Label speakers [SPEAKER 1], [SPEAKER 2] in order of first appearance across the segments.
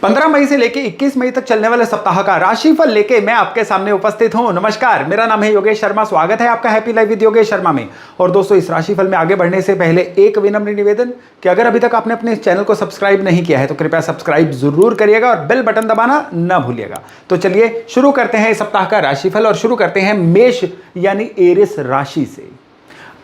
[SPEAKER 1] 15 मई से लेके 21 मई तक चलने वाले सप्ताह का राशिफल लेके मैं आपके सामने उपस्थित हूं। नमस्कार, मेरा नाम है योगेश शर्मा। स्वागत है आपका happy life with Yogesh Sharma में। और दोस्तों, इस राशिफल में आगे बढ़ने से पहले एक विनम्र निवेदन कि अगर अभी तक आपने अपने चैनल को सब्सक्राइब नहीं किया है तो कृपया सब्सक्राइब जरूर करिएगा और बेल बटन दबाना ना भूलिएगा। तो चलिए शुरू करते हैं इस सप्ताह का राशिफल और शुरू करते हैं मेष यानी एरिस राशि से।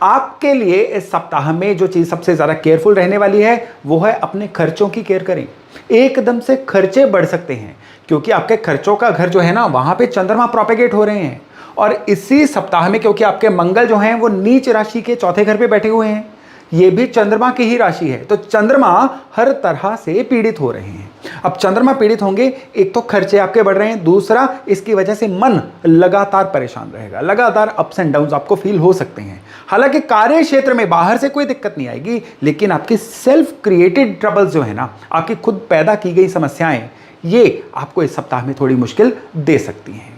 [SPEAKER 1] आपके लिए इस सप्ताह में जो चीज सबसे ज्यादा केयरफुल रहने वाली है वो है अपने खर्चों की केयर करें। एकदम से खर्चे बढ़ सकते हैं क्योंकि आपके खर्चों का घर जो है ना, वहां पे चंद्रमा प्रोपेगेट हो रहे हैं। और इसी सप्ताह में क्योंकि आपके मंगल जो हैं वो नीच राशि के चौथे घर पे बैठे हुए हैं, ये भी चंद्रमा की ही राशि है, तो चंद्रमा हर तरह से पीड़ित हो रहे हैं। अब चंद्रमा पीड़ित होंगे, एक तो खर्चे आपके बढ़ रहे हैं, दूसरा इसकी वजह से मन लगातार परेशान रहेगा, लगातार अप्स एंड डाउन्स आपको फील हो सकते हैं। हालांकि कार्य क्षेत्र में बाहर से कोई दिक्कत नहीं आएगी, लेकिन आपकी सेल्फ क्रिएटेड ट्रबल्स जो है ना, आपकी खुद पैदा की गई समस्याएं, ये आपको इस सप्ताह में थोड़ी मुश्किल दे सकती हैं।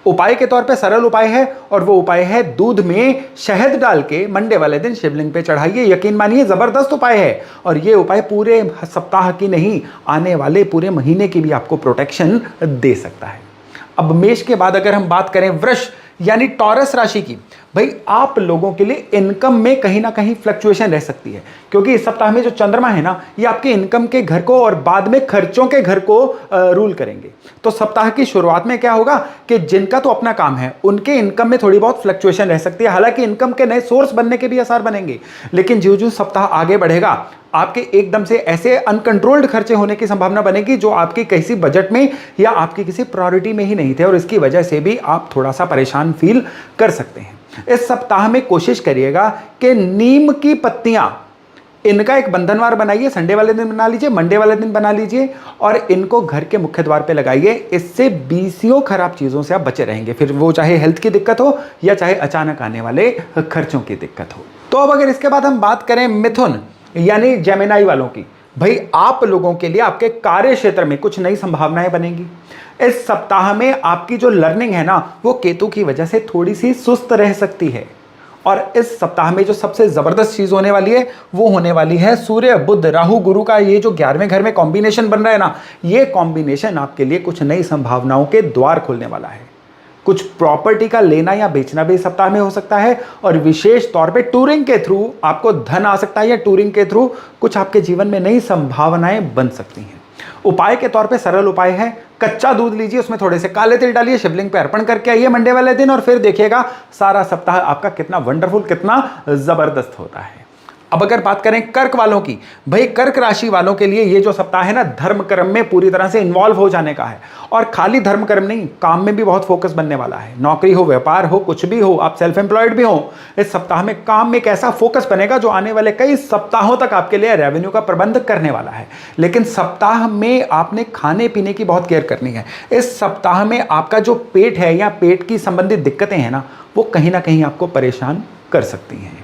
[SPEAKER 1] उपाय के तौर पे सरल उपाय है और वो उपाय है दूध में शहद डाल के मंडे वाले दिन शिवलिंग पे चढ़ाइए। यकीन मानिए जबरदस्त उपाय है और ये उपाय पूरे सप्ताह की नहीं, आने वाले पूरे महीने की भी आपको प्रोटेक्शन दे सकता है। अब मेष के बाद अगर हम बात करें वृष यानी टॉरस राशि की, भाई आप लोगों के लिए इनकम में कहीं ना कहीं फ्लक्चुएशन रह सकती है क्योंकि इस सप्ताह में जो चंद्रमा है ना, ये आपके इनकम के घर को और बाद में खर्चों के घर को रूल करेंगे। तो सप्ताह की शुरुआत में क्या होगा कि जिनका तो अपना काम है उनके इनकम में थोड़ी बहुत फ्लक्चुएशन रह सकती है। हालांकि इनकम के नए सोर्स बनने के भी आसार बनेंगे, लेकिन जो सप्ताह आगे बढ़ेगा आपके एकदम से ऐसे अनकंट्रोल्ड खर्चे होने की संभावना बनेगी जो आपकी किसी बजट में या आपकी किसी प्रायोरिटी में ही नहीं थे और इसकी वजह से भी आप थोड़ा सा परेशान फील कर सकते हैं। इस सप्ताह में कोशिश करिएगा कि नीम की पत्तियां, इनका एक बंधनवार बनाइए, संडे वाले दिन बना लीजिए, मंडे वाले दिन बना लीजिए और इनको घर के मुख्य द्वार पे लगाइए। इससे 20 खराब चीजों से आप बचे रहेंगे, फिर वो चाहे हेल्थ की दिक्कत हो या चाहे अचानक आने वाले खर्चों की दिक्कत हो। तो अब अगर इसके बाद हम बात करें मिथुन यानी जेमिनी वालों की, भाई आप लोगों के लिए आपके कार्य क्षेत्र में कुछ नई संभावनाएं बनेंगी। इस सप्ताह में आपकी जो लर्निंग है ना, वो केतु की वजह से थोड़ी सी सुस्त रह सकती है। और इस सप्ताह में जो सबसे जबरदस्त चीज होने वाली है वो होने वाली है सूर्य बुध राहु गुरु का ये जो 11वें घर में कॉम्बिनेशन बन रहा है ना, ये कॉम्बिनेशन आपके लिए कुछ नई संभावनाओं के द्वार खोलने वाला है। कुछ प्रॉपर्टी का लेना या बेचना भी इस सप्ताह में हो सकता है और विशेष तौर पे टूरिंग के थ्रू आपको धन आ सकता है या टूरिंग के थ्रू कुछ आपके जीवन में नई संभावनाएं बन सकती हैं। उपाय के तौर पे सरल उपाय है, कच्चा दूध लीजिए, उसमें थोड़े से काले तिल डालिए, शिवलिंग पे अर्पण करके आइए मंडे वाले दिन और फिर देखिएगा सारा सप्ताह आपका कितना वंडरफुल, कितना जबरदस्त होता है। अब अगर बात करें कर्क वालों की, भाई कर्क राशि वालों के लिए ये जो सप्ताह है ना, धर्म कर्म में पूरी तरह से इन्वॉल्व हो जाने का है। और खाली धर्म कर्म नहीं, काम में भी बहुत फोकस बनने वाला है। नौकरी हो, व्यापार हो, कुछ भी हो, आप सेल्फ एम्प्लॉयड भी हो, इस सप्ताह में काम में एक ऐसा फोकस बनेगा जो आने वाले कई सप्ताहों तक आपके लिए रेवेन्यू का प्रबंध करने वाला है। लेकिन सप्ताह में आपने खाने पीने की बहुत केयर करनी है। इस सप्ताह में आपका जो पेट है या पेट की संबंधित दिक्कतें हैं ना, वो कहीं ना कहीं आपको परेशान कर सकती हैं।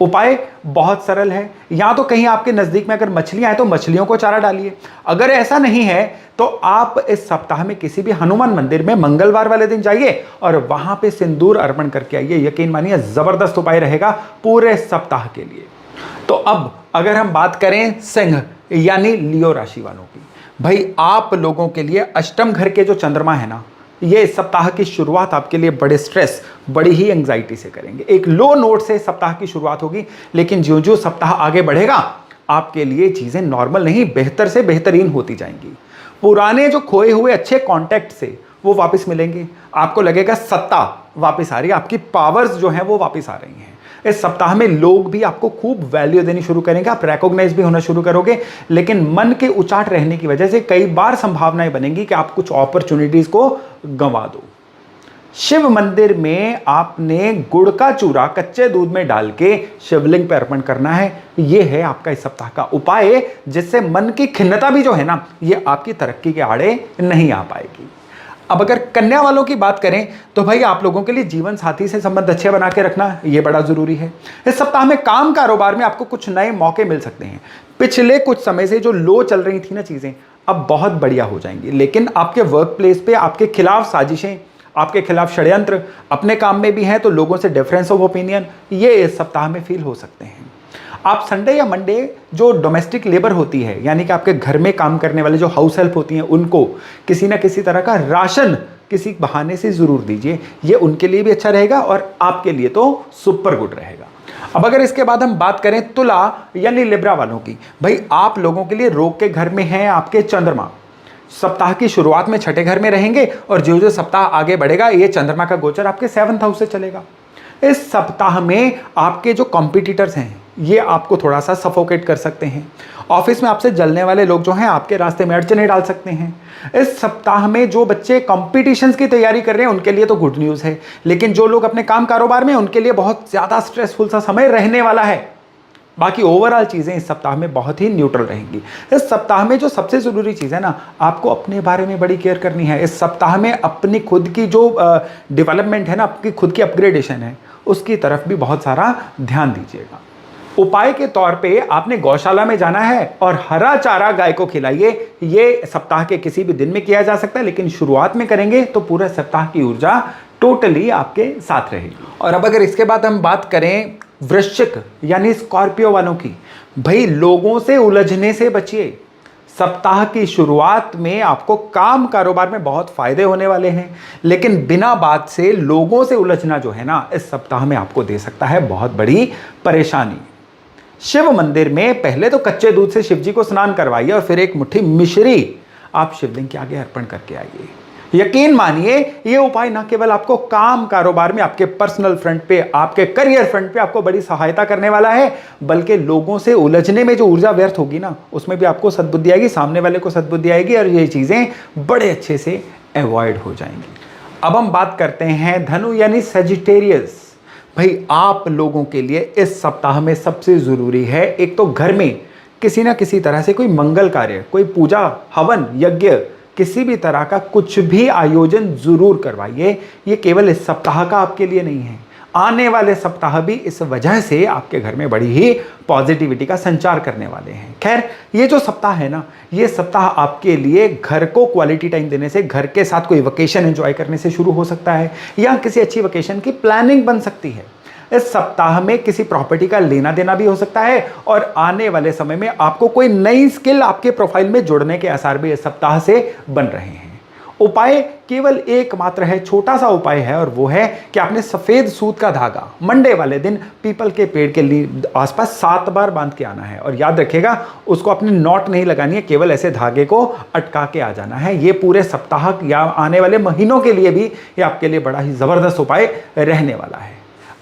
[SPEAKER 1] उपाय बहुत सरल है, या तो कहीं आपके नजदीक में अगर मछलियां हैं तो मछलियों को चारा डालिए। अगर ऐसा नहीं है तो आप इस सप्ताह में किसी भी हनुमान मंदिर में मंगलवार वाले दिन जाइए और वहां पे सिंदूर अर्पण करके आइए। यकीन मानिए जबरदस्त उपाय रहेगा पूरे सप्ताह के लिए। तो अब अगर हम बात करें सिंह यानी लियो राशि वालों की, भाई आप लोगों के लिए अष्टम घर के जो चंद्रमा है ना, ये इस सप्ताह की शुरुआत आपके लिए बड़े स्ट्रेस, बड़ी ही एंग्जाइटी से करेंगे। एक लो नोट से सप्ताह की शुरुआत होगी, लेकिन जो जो सप्ताह आगे बढ़ेगा आपके लिए चीजें नॉर्मल नहीं, बेहतर से बेहतरीन होती जाएंगी। पुराने जो खोए हुए अच्छे कांटेक्ट से वो वापस मिलेंगे, आपको लगेगा सत्ता वापस आ रही है, आपकी पावर्स जो हैं वो वापस आ रही हैं। इस सप्ताह में लोग भी आपको खूब वैल्यू देनी शुरू करेंगे, आप रिकॉग्नाइज भी होना शुरू करोगे। लेकिन मन के उचाट रहने की वजह से कई बार संभावनाएं बनेंगी कि आप कुछ अपॉर्चुनिटीज को गंवा दो। शिव मंदिर में आपने गुड़ का चूरा कच्चे दूध में डाल के शिवलिंग पर अर्पण करना है। यह है आपका इस सप्ताह का उपाय, जिससे मन की खिन्नता भी जो है ना, ये आपकी तरक्की के आड़े नहीं आ पाएगी। अब अगर कन्या वालों की बात करें तो भाई आप लोगों के लिए जीवन साथी से संबंध अच्छे बना के रखना ये बड़ा जरूरी है। इस सप्ताह में काम कारोबार में आपको कुछ नए मौके मिल सकते हैं। पिछले कुछ समय से जो लो चल रही थी ना चीजें, अब बहुत बढ़िया हो जाएंगी। लेकिन आपके वर्क प्लेस पे आपके खिलाफ साजिशें, आपके खिलाफ षड्यंत्र, अपने काम में भी हैं तो लोगों से डिफरेंस ऑफ ओपिनियन, ये इस सप्ताह में फील हो सकते हैं। आप संडे या मंडे जो डोमेस्टिक लेबर होती है, यानी कि आपके घर में काम करने वाले जो हाउस हेल्प होती हैं, उनको किसी ना किसी तरह का राशन किसी बहाने से जरूर दीजिए। ये उनके लिए भी अच्छा रहेगा और आपके लिए तो सुपर गुड रहेगा। अब अगर इसके बाद हम बात करें तुला यानी लिब्रा वालों की, भाई आप लोगों के लिए रोग के घर में हैं आपके चंद्रमा। सप्ताह की शुरुआत में छठे घर में रहेंगे और जो जो सप्ताह आगे बढ़ेगा ये चंद्रमा का गोचर आपके 7th हाउस से चलेगा। इस सप्ताह में आपके जो कॉम्पिटिटर्स हैं ये आपको थोड़ा सा सफोकेट कर सकते हैं। ऑफिस में आपसे जलने वाले लोग जो हैं आपके रास्ते में अड़चने डाल सकते हैं। इस सप्ताह में जो बच्चे कॉम्पिटिशन्स की तैयारी कर रहे हैं उनके लिए तो गुड न्यूज़ है, लेकिन जो लोग अपने काम कारोबार में, उनके लिए बहुत ज़्यादा स्ट्रेसफुल सा समय रहने वाला है। बाकी ओवरऑल चीज़ें इस सप्ताह में बहुत ही न्यूट्रल रहेंगी। इस सप्ताह में जो सबसे ज़रूरी चीज़ है ना, आपको अपने बारे में बड़ी केयर करनी है। इस सप्ताह में अपनी खुद की जो डेवलपमेंट है ना, आपकी खुद की अपग्रेडेशन है, उसकी तरफ भी बहुत सारा ध्यान दीजिएगा। उपाय के तौर पे आपने गौशाला में जाना है और हरा चारा गाय को खिलाइए। ये सप्ताह के किसी भी दिन में किया जा सकता है, लेकिन शुरुआत में करेंगे तो पूरे सप्ताह की ऊर्जा टोटली आपके साथ रहेगी। और अब अगर इसके बाद हम बात करें वृश्चिक यानी स्कॉर्पियो वालों की, भाई लोगों से उलझने से बचिए। सप्ताह की शुरुआत में आपको काम कारोबार में बहुत फायदे होने वाले हैं, लेकिन बिना बात से लोगों से उलझना जो है ना, इस सप्ताह में आपको दे सकता है बहुत बड़ी परेशानी। शिव मंदिर में पहले तो कच्चे दूध से शिव जी को स्नान करवाइए और फिर एक मुट्ठी मिश्री आप शिवलिंग के आगे अर्पण करके आइए। यकीन मानिए ये उपाय न केवल आपको काम कारोबार में, आपके पर्सनल फ्रंट पे, आपके करियर फ्रंट पे आपको बड़ी सहायता करने वाला है, बल्कि लोगों से उलझने में जो ऊर्जा व्यर्थ होगी ना, उसमें भी आपको सद्बुद्धि आएगी, सामने वाले को सद्बुद्धि आएगी और ये चीजें बड़े अच्छे से अवॉइड हो जाएंगी। अब हम बात करते हैं धनु यानी सेजिटेरियस। भाई आप लोगों के लिए इस सप्ताह में सबसे जरूरी है, एक तो घर में किसी ना किसी तरह से कोई मंगल कार्य, कोई पूजा, हवन, यज्ञ, किसी भी तरह का कुछ भी आयोजन जरूर करवाइए। ये केवल इस सप्ताह का आपके लिए नहीं है, आने वाले सप्ताह भी इस वजह से आपके घर में बड़ी ही पॉजिटिविटी का संचार करने वाले हैं। खैर ये जो सप्ताह है ना, ये सप्ताह आपके लिए घर को क्वालिटी टाइम देने से, घर के साथ कोई वेकेशन एंजॉय करने से शुरू हो सकता है, या किसी अच्छी वेकेशन की प्लानिंग बन सकती है। इस सप्ताह में किसी प्रॉपर्टी का लेना देना भी हो सकता है और आने वाले समय में आपको कोई नई स्किल आपके प्रोफाइल में जुड़ने के आसार भी इस सप्ताह से बन रहे हैं। उपाय केवल एकमात्र है, छोटा सा उपाय है, और वो है कि आपने सफेद सूत का धागा मंडे वाले दिन पीपल के पेड़ के आसपास 7 बार बांध के आना है। और याद रखिएगा उसको अपनी नॉट नहीं लगानी है, केवल ऐसे धागे को अटका के आ जाना है। ये पूरे सप्ताह या आने वाले महीनों के लिए भी ये आपके लिए बड़ा ही जबरदस्त उपाय रहने वाला है।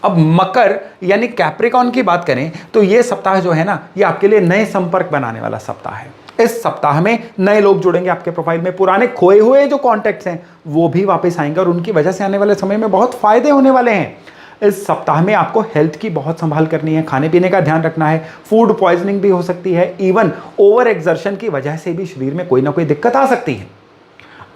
[SPEAKER 1] अब मकर यानी कैप्रिकॉन की बात करें तो ये सप्ताह जो है ना, ये आपके लिए नए संपर्क बनाने वाला सप्ताह है। इस सप्ताह में नए लोग जुड़ेंगे आपके प्रोफाइल में, पुराने खोए हुए जो कॉन्टैक्ट्स हैं वो भी वापस आएंगे और उनकी वजह से आने वाले समय में बहुत फायदे होने वाले हैं। इस सप्ताह में आपको हेल्थ की बहुत संभाल करनी है, खाने पीने का ध्यान रखना है, फूड पॉइजनिंग भी हो सकती है, इवन ओवर एक्सर्शन की वजह से भी शरीर में कोई ना कोई दिक्कत आ सकती है।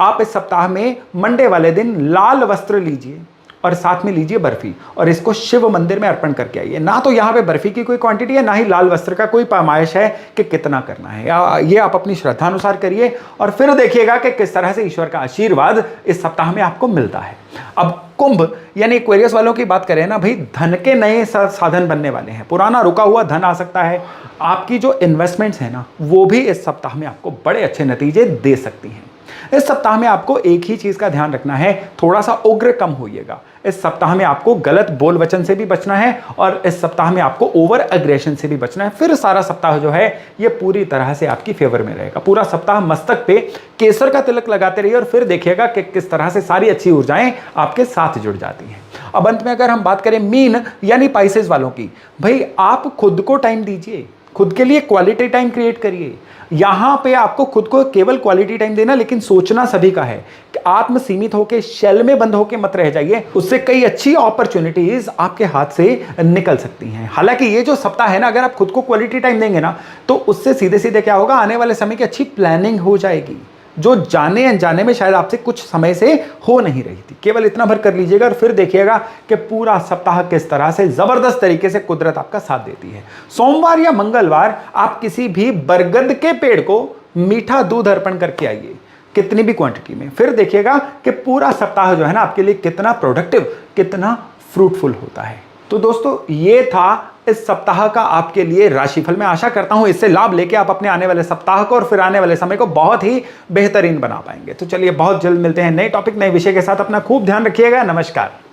[SPEAKER 1] आप इस सप्ताह में मंडे वाले दिन लाल वस्त्र लीजिए और साथ में लीजिए बर्फी और इसको शिव मंदिर में अर्पण करके आइए। ना तो यहाँ पे बर्फी की कोई क्वांटिटी है, ना ही लाल वस्त्र का कोई पैमाइश है कि कितना करना है। ये आप अपनी श्रद्धा अनुसार करिए और फिर देखिएगा कि किस तरह से ईश्वर का आशीर्वाद इस सप्ताह में आपको मिलता है। अब कुंभ यानी एक्वेरियस वालों की बात करें ना, भाई धन के नए साधन बनने वाले हैं, पुराना रुका हुआ धन आ सकता है। आपकी जो इन्वेस्टमेंट्स है ना, वो भी इस सप्ताह में आपको बड़े अच्छे नतीजे दे सकती हैं। इस सप्ताह में आपको एक ही चीज का ध्यान रखना है, थोड़ा सा उग्र कम होइएगा। इस सप्ताह में आपको गलत बोल वचन से भी बचना है और इस सप्ताह में आपको ओवर एग्रेशन से भी बचना है। फिर सारा सप्ताह जो है ये पूरी तरह से आपकी फेवर में रहेगा। पूरा सप्ताह मस्तक पे केसर का तिलक लगाते रहिए और फिर देखिएगा कि किस तरह से सारी अच्छी ऊर्जाएं आपके साथ जुड़ जाती हैं। अब अंत में अगर हम बात करें मीन यानी पाइसेस वालों की, भाई आप खुद को टाइम दीजिए, खुद के लिए क्वालिटी टाइम क्रिएट करिए। यहां पे आपको खुद को केवल क्वालिटी टाइम देना, लेकिन सोचना सभी का है कि आत्म सीमित होकर शेल में बंद होकर मत रह जाइए, उससे कई अच्छी अपॉर्चुनिटीज आपके हाथ से निकल सकती हैं। हालांकि ये जो सप्ताह है ना, अगर आप खुद को क्वालिटी टाइम देंगे ना, तो उससे सीधे सीधे क्या होगा, आने वाले समय की अच्छी प्लानिंग हो जाएगी, जो जाने अनजाने में शायद आपसे कुछ समय से हो नहीं रही थी। केवल इतना भर कर लीजिएगा और फिर देखिएगा कि पूरा सप्ताह किस तरह से जबरदस्त तरीके से कुदरत आपका साथ देती है। सोमवार या मंगलवार आप किसी भी बरगद के पेड़ को मीठा दूध अर्पण करके आइए, कितनी भी क्वांटिटी में। फिर देखिएगा कि पूरा सप्ताह जो है ना आपके लिए कितना प्रोडक्टिव, कितना फ्रूटफुल होता है। तो दोस्तों ये था इस सप्ताह का आपके लिए राशिफल। मैं आशा करता हूं इससे लाभ लेके आप अपने आने वाले सप्ताह को और फिर आने वाले समय को बहुत ही बेहतरीन बना पाएंगे। तो चलिए बहुत जल्द मिलते हैं नए टॉपिक नए विषय के साथ। अपना खूब ध्यान रखिएगा। नमस्कार।